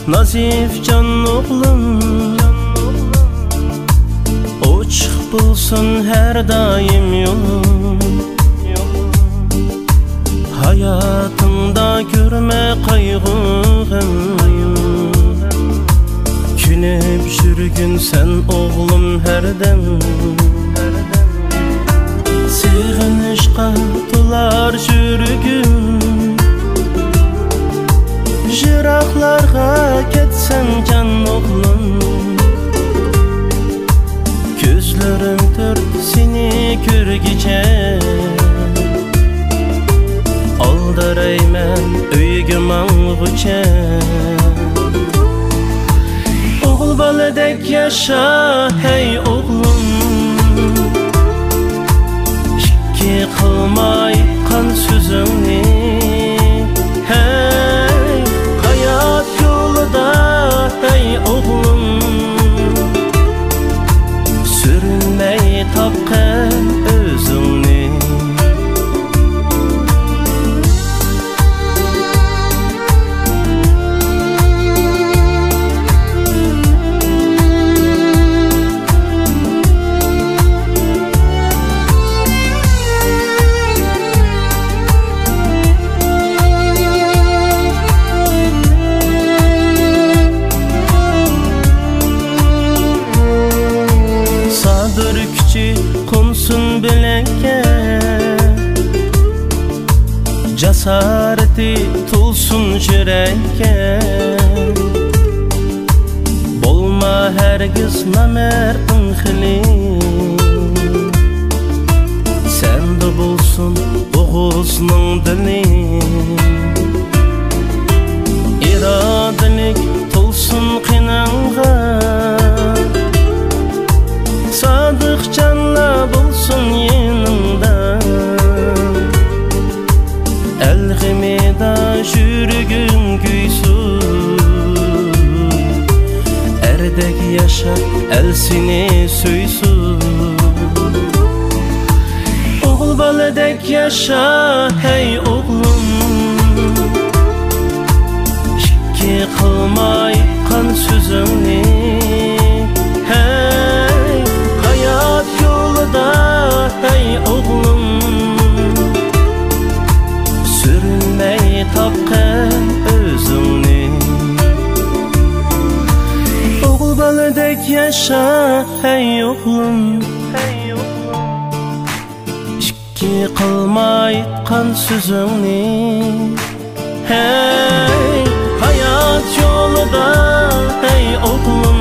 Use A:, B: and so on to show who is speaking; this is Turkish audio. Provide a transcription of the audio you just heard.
A: nazif can oğlum, ochiq bulsun her daim yolum. Hayatımda görme kaygı gam, külüp жүрgün sen oğlum herdem. Sığınışqa tolar жүрgüm, Jıraqlarga ketsem can oğlum. Gözlerim tört seni körgüce, aldarayman öygü mağbuça. Oğul baladek yaşa hey oğlum, İki kılmay kan sözünü. Hey hayat yolunda hey oğlum, sürünmey tapqan özünü. Konsun bilekке, cesareti tulsun yürekке. Bolma hergiz namertin xili, sende bulsun oğuzның dili. İradilik tulsun qinanğa, sadık canla bulsun yanında. Elğimida жүрgün güysün, erdek yaşa el seni söysün. Oğul baladek yaşa hey oğlum, İki kılmay kan sözünü. Hey hayat yolunda hey oğlum, sürünmey tapqan özünü. Oğul baladek yaşa hey oğlum, İki kılmay kan sözünü. Hey hayat yolunda hey oğlum,